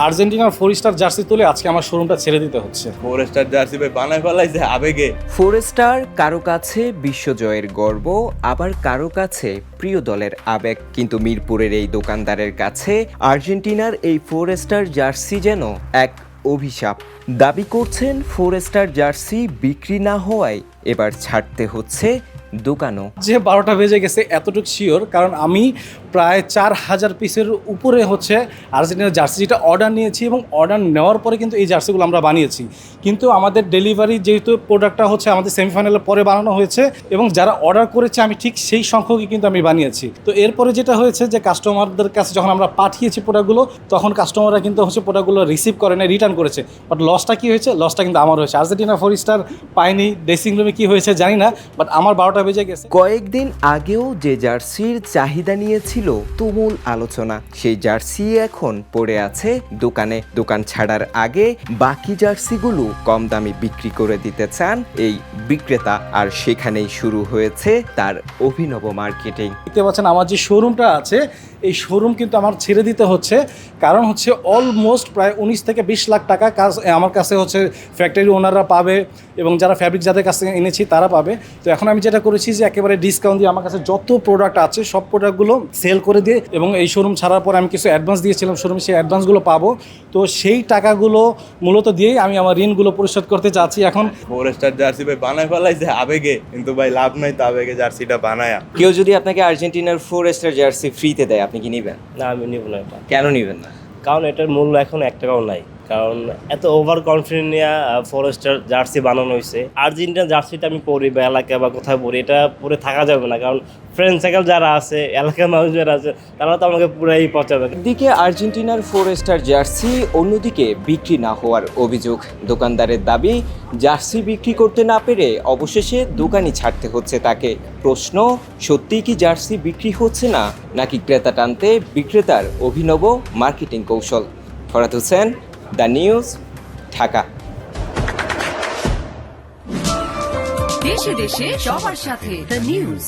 আর্জেন্টিনার 4 star jersey তুলে আজকে আমার শোরুমটা ছেড়ে দিতে হচ্ছে। 4 স্টার জার্সি ভাই বানায় ফেলাইছে আবেগে। 4 স্টার কারো কাছে বিশ্বজয়ের গর্ব, আবার কারো কাছে প্রিয় দলের আবেগ। কিন্তু মিরপুরের এই দোকানদারের কাছে আর্জেন্টিনার এই 4 স্টার জার্সি যেন এক অভিশাপ। দাবি করছেন 4 স্টার জার্সি বিক্রি না হওয়ায় এবার ছাড়তে হচ্ছে দোকানও। যে 12টা বেজে গেছে এতটুকু শিওর, কারণ আমি প্রায় 4000 পিসের উপরে হচ্ছে আর্জেন্টিনার জার্সি যেটা অর্ডার নিয়েছি, এবং অর্ডার নেওয়ার পরে কিন্তু এই জার্সিগুলো আমরা বানিয়েছি। কিন্তু আমাদের ডেলিভারি যেহেতু প্রোডাক্টটা হচ্ছে আমাদের সেমিফাইনালের পরে বানানো হয়েছে, এবং যারা অর্ডার করেছে আমি ঠিক সেই সংখ্যকই কিন্তু আমি বানিয়েছি। তো এরপরে যেটা হয়েছে যে কাস্টমারদের কাছে যখন আমরা পাঠিয়েছি প্রোডাক্টগুলো, তখন কাস্টমাররা কিন্তু হচ্ছে প্রোডাক্টগুলো রিসিভ করে না, রিটার্ন করেছে। বাট লসটা কী হয়েছে? লসটা কিন্তু আমার হয়েছে। আর্জেন্টিনা 4 স্টার পাইনি, ড্রেসিং রুমে কী হয়েছে জানি না, বাট আমার 12টা বেজে গেছে। কয়েকদিন আগেও যে জার্সির চাহিদা নিয়েছিল তুমুল আলোচনা, সেই জার্সি এখন পড়ে আছে দোকানে। দোকান ছাড়ার আগে বাকি জার্সিগুলো কম দামে বিক্রি করে দিতে চান এই বিক্রেতা, আর সেখানেই শুরু হয়েছে তার অভিনব মার্কেটিং। দেখতে পাচ্ছেন আমার যে শোরুমটা আছে, এই শোরুম কিন্তু আমার ছেড়ে দিতে হচ্ছে, কারণ হচ্ছে অলমোস্ট প্রায় 19 থেকে 20 লাখ টাকা কাজ আমার কাছে হচ্ছে ফ্যাক্টরি ওনাররা পাবে, এবং যারা ফ্যাব্রিক যাদের কাছে এনেছি তারা পাবে। তো এখন আমি যেটা করেছি যে একেবারে ডিসকাউন্ট দিয়ে আমার কাছে যত প্রোডাক্ট আছে সব প্রোডাক্টগুলো সেল করে দিয়ে, এবং এই শোরুম ছাড়ার পর আমি কিছু অ্যাডভান্স দিয়েছিলাম শোরুমে, সেই অ্যাডভান্সগুলো পাবো। তো সেই টাকাগুলো মূলত দিয়েই আমি আমার ঋণগুলো পরিশোধ করতে চাচ্ছি এখন। 4 স্টার জার্সি ভাই বানায় ফেলাইছে আবেগে, কিন্তু ভাই লাভ নাই তো আবেগে জার্সিটা বানায়া। কেউ যদি আপনাকে আর্জেন্টিনার 4 স্টার জার্সি ফ্রিতে দেয়, আপনি কি নেবেন? না, আমি নিব না এটা। কেন নেবেন না? কারণ এটার মূল্য এখন 1 টাকাও নাই। কারণ এত ওভার কনফিডেন্ট নিয়ে 4 স্টার জার্সি বানানো হয়েছে। আর্জেন্টিনা জার্সিটা আমি পরি বা এলাকায় বা কোথায় পরি, এটা পরে থাকা যাবে না। কারণ ফ্রেন্ড সার্কেল যারা আছে, এলাকার মানুষ যারা আছে, তারা তো আমাকে পুরাই পচাবে। একদিকে আর্জেন্টিনার 4 স্টার জার্সি, অন্যদিকে বিক্রি না হওয়ার অভিযোগ। দোকানদারের দাবি, জার্সি বিক্রি করতে না পেরে অবশেষে দোকানই ছাড়তে হচ্ছে তাকে। প্রশ্ন, সত্যিই কি জার্সি বিক্রি হচ্ছে না, নাকি ক্রেতা টানতে বিক্রেতার অভিনব মার্কেটিং কৌশল? Farhat Hossain, the news, Dhaka. দেশে দেশে সবার সাথে দ্য নিউজ।